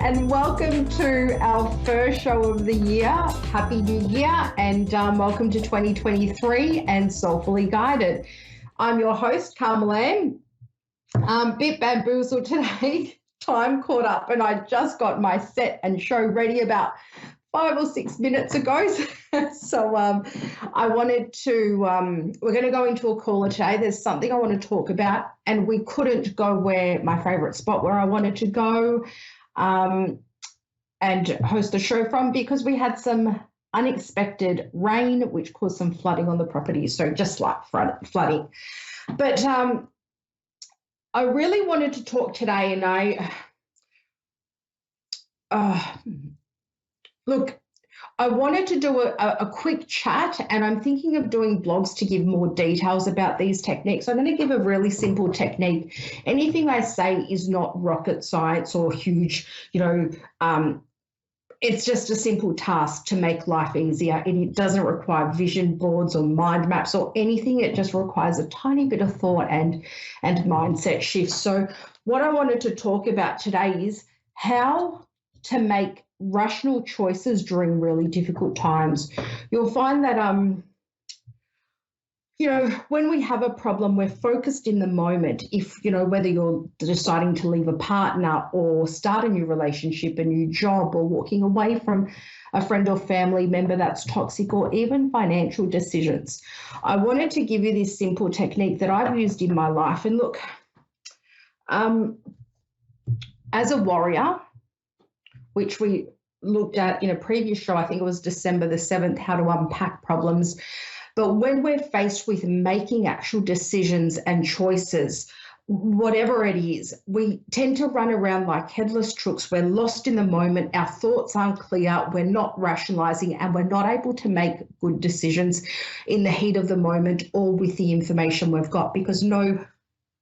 and welcome to our first show of the year. Happy New Year, and welcome to 2023 and Soulfully Guided. I'm your host, Carmel-Anne. Bit bamboozled today. Time caught up, and I just got my set and show ready about 5 or 6 minutes ago. So I wanted to, we're going to go into a caller today. There's something I want to talk about, and we couldn't go where my favourite spot where I wanted to go and host the show from, because we had some unexpected rain, which caused some flooding on the property. So just like flooding. But I really wanted to talk today, and look, I wanted to do a quick chat, and I'm thinking of doing blogs to give more details about these techniques. I'm going to give a really simple technique. Anything I say is not rocket science or huge, it's just a simple task to make life easier. It doesn't require vision boards or mind maps or anything. It just requires a tiny bit of thought and mindset shift. So what I wanted to talk about today is how to make rational choices during really difficult times. You'll find that, when we have a problem, we're focused in the moment. If, whether you're deciding to leave a partner or start a new relationship, a new job, or walking away from a friend or family member that's toxic, or even financial decisions. I wanted to give you this simple technique that I've used in my life. And look, as a warrior, which we looked at in a previous show, I think it was December the 7th, how to unpack problems. But when we're faced with making actual decisions and choices, whatever it is, we tend to run around like headless crooks. We're lost in the moment. Our thoughts aren't clear. We're not rationalizing, and we're not able to make good decisions in the heat of the moment or with the information we've got, because no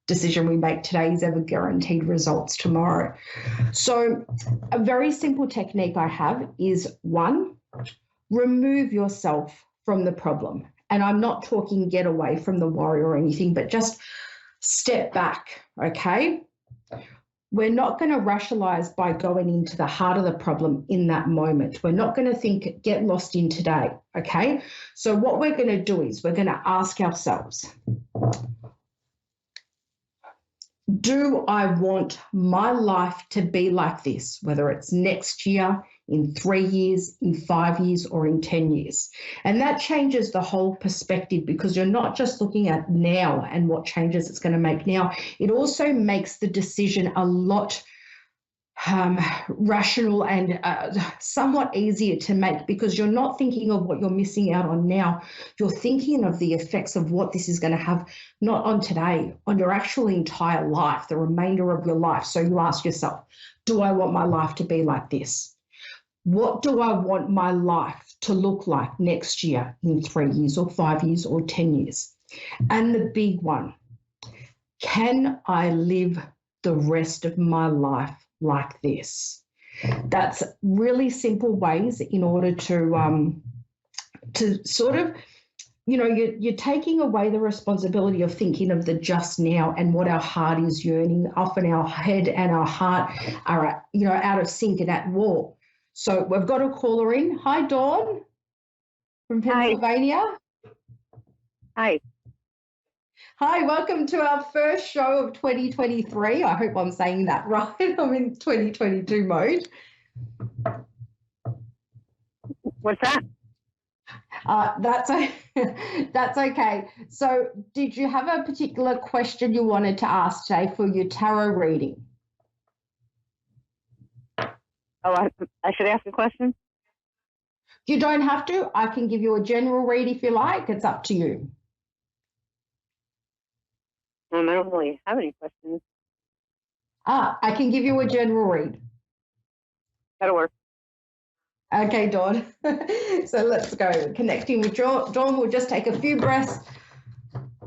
decision we make today is ever guaranteed results tomorrow. So a very simple technique I have is, 1, remove yourself from the problem. And I'm not talking get away from the worry or anything, but just step back, okay? We're not going to rationalize by going into the heart of the problem in that moment. We're not going to think, get lost in today, okay? So what we're going to do is we're going to ask ourselves, do I want my life to be like this, whether it's next year, in 3 years, in 5 years, or in 10 years? And that changes the whole perspective, because you're not just looking at now and what changes it's going to make now. It also makes the decision a lot rational and somewhat easier to make, because you're not thinking of what you're missing out on now. You're thinking of the effects of what this is going to have, not on today, on your actual entire life, the remainder of your life. So you ask yourself, do I want my life to be like this? What do I want my life to look like next year, in 3 years or 5 years or 10 years? And the big one, can I live the rest of my life like this? That's really simple ways in order to sort of, you're taking away the responsibility of thinking of the just now and what our heart is yearning. Often our head and our heart are, out of sync and at war. So we've got a caller in. Hi, Dawn from Pennsylvania. Hi. Hi, welcome to our first show of 2023. I hope I'm saying that right. I'm in 2022 mode. What's that? That's okay. So did you have a particular question you wanted to ask today for your tarot reading? Oh, I should ask a question? You don't have to. I can give you a general read if you like. It's up to you. I don't really have any questions. I can give you a general read. That'll work. Okay, Dawn. So let's go. Connecting with Dawn. We'll just take a few breaths,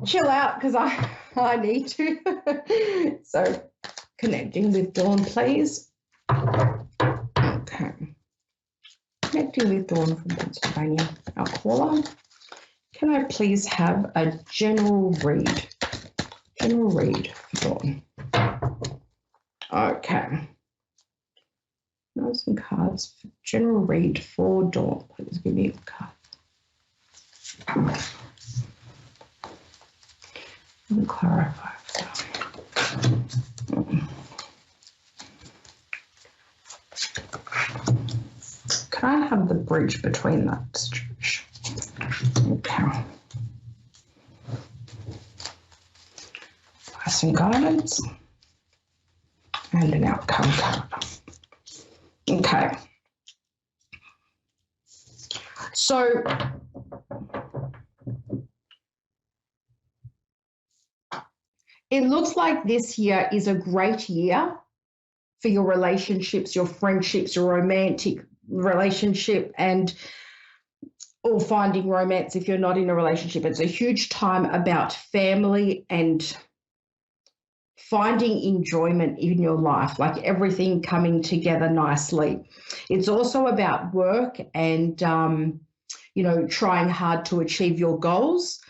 chill out, because I need to. So connecting with Dawn, please. Okay. Connecting with Dawn from Pennsylvania, our caller. Can I please have a general read? General read for Dawn. Okay. Know some cards. General read for Dawn. Please give me a card. Let me clarify. Can I have the bridge between that situation? Okay. Some guidance and an outcome card. Okay. So it looks like this year is a great year for your relationships, your friendships, your romantic relationship, and or finding romance if you're not in a relationship. It's a huge time about family and finding enjoyment in your life, like everything coming together nicely. It's also about work and, trying hard to achieve your goals.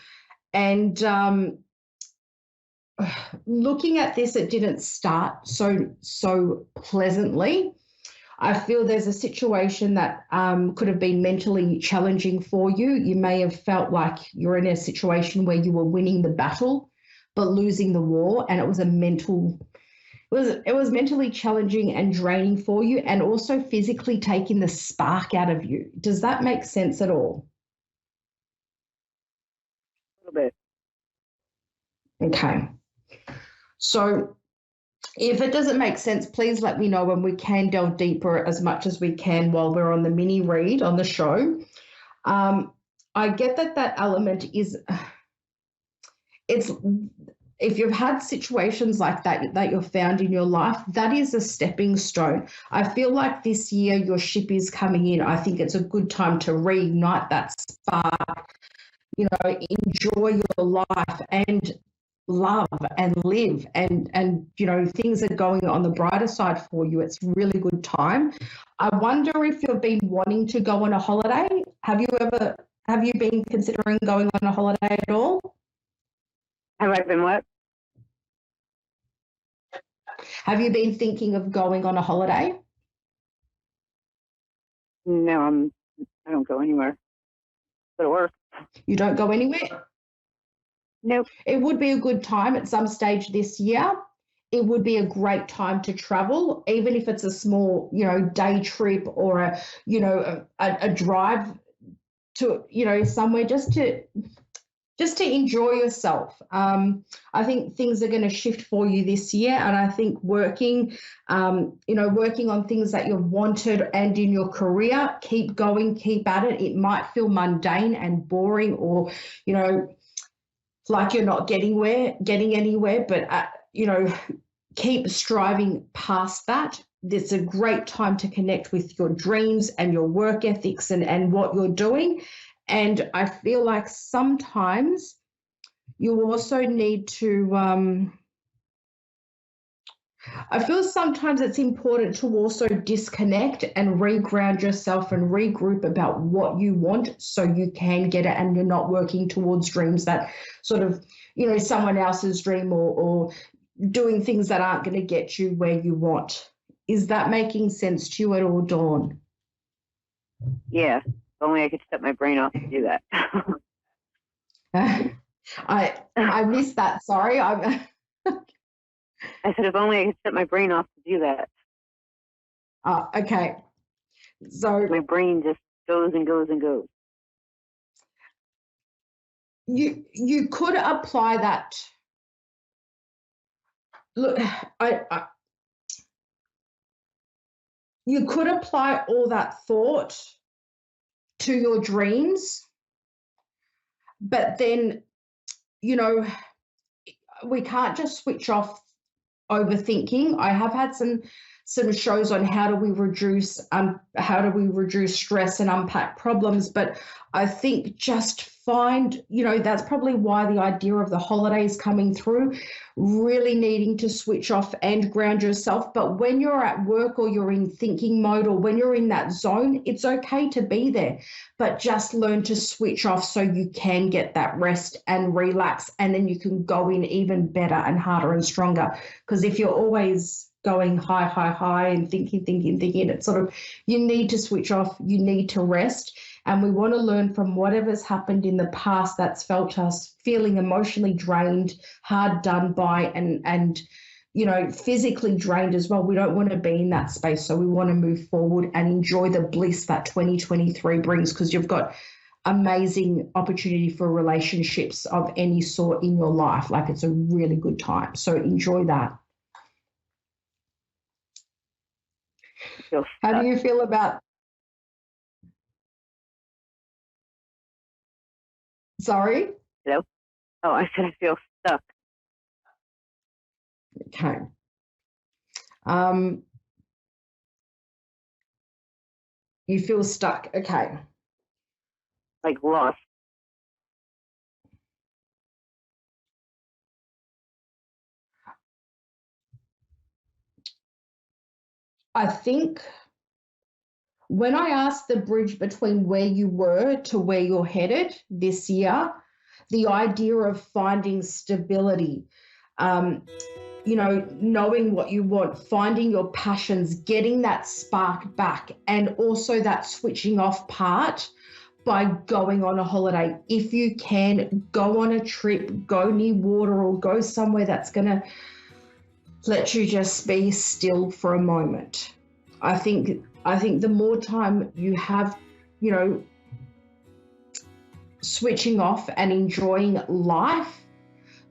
And looking at this, it didn't start so pleasantly. I feel there's a situation that could have been mentally challenging for you. You may have felt like you're in a situation where you were winning the battle but losing the war, and it was mentally challenging and draining for you, and also physically taking the spark out of you. Does that make sense at all? A little bit. Okay. So if it doesn't make sense, please let me know and we can delve deeper as much as we can while we're on the mini read on the show. I get that element is, if you've had situations like that you've found in your life, that is a stepping stone. I feel like this year your ship is coming in. I think it's a good time to reignite that spark, enjoy your life and love and live, and things are going on the brighter side for you. It's a really good time. I wonder if you've been wanting to go on a holiday. Have you been considering going on a holiday at all? Have I been what? Have you been thinking of going on a holiday? No, I don't go anywhere. Go to work. You don't go anywhere? Nope. It would be a good time at some stage this year. It would be a great time to travel, even if it's a small, day trip or a drive to, somewhere just to enjoy yourself. I think things are going to shift for you this year, and I think working on things that you've wanted and in your career, keep going, keep at it. It might feel mundane and boring, or like you're not getting anywhere, but keep striving past that. It's a great time to connect with your dreams and your work ethics and what you're doing. And I feel like sometimes you also need to, I feel sometimes it's important to also disconnect and reground yourself and regroup about what you want so you can get it, and you're not working towards dreams that sort of, someone else's dream or doing things that aren't going to get you where you want. Is that making sense to you at all, Dawn? Yeah. If only I could shut my brain off to do that. I missed that. Sorry. I said, if only I could shut my brain off to do that. Okay. So my brain just goes and goes and goes. You could apply that. Look, you could apply all that thought to your dreams, but then, we can't just switch off overthinking. I have had some shows on how do we reduce stress and unpack problems, but I think just find, that's probably why the idea of the holidays coming through, really needing to switch off and ground yourself. But when you're at work or you're in thinking mode or when you're in that zone, it's okay to be there, but just learn to switch off so you can get that rest and relax, and then you can go in even better and harder and stronger. Because if you're always going high and thinking. It's sort of, you need to switch off, you need to rest. And we want to learn from whatever's happened in the past that's felt us feeling emotionally drained, hard done by, and physically drained as well. We don't want to be in that space. So we want to move forward and enjoy the bliss that 2023 brings, because you've got amazing opportunity for relationships of any sort in your life. Like, it's a really good time. So enjoy that. How do you feel about? Sorry? Hello? Oh, I said I feel stuck. Okay. You feel stuck. Okay. Like lost. I think when I asked the bridge between where you were to where you're headed this year, the idea of finding stability, knowing what you want, finding your passions, getting that spark back, and also that switching off part by going on a holiday. If you can, go on a trip, go near water, or go somewhere that's going to let you just be still for a moment. I think the more time you have, switching off and enjoying life,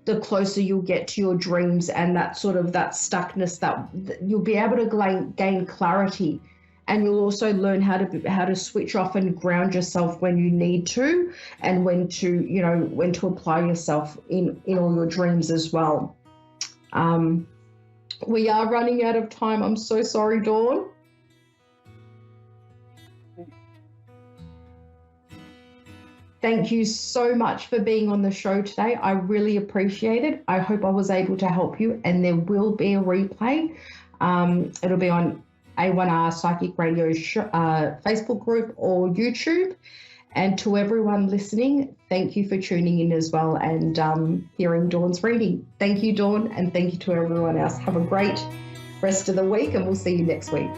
the closer you'll get to your dreams, and that sort of that stuckness, that you'll be able to gain clarity, and you'll also learn how to switch off and ground yourself when you need to, and when to apply yourself in all your dreams as well. We are running out of time. I'm so sorry, Dawn. Thank you so much for being on the show today. I really appreciate it. I hope I was able to help you, and there will be a replay. It'll be on A1R Psychic Radio Facebook group or YouTube. And to everyone listening, thank you for tuning in as well and hearing Dawn's reading. Thank you, Dawn, and thank you to everyone else. Have a great rest of the week, and we'll see you next week.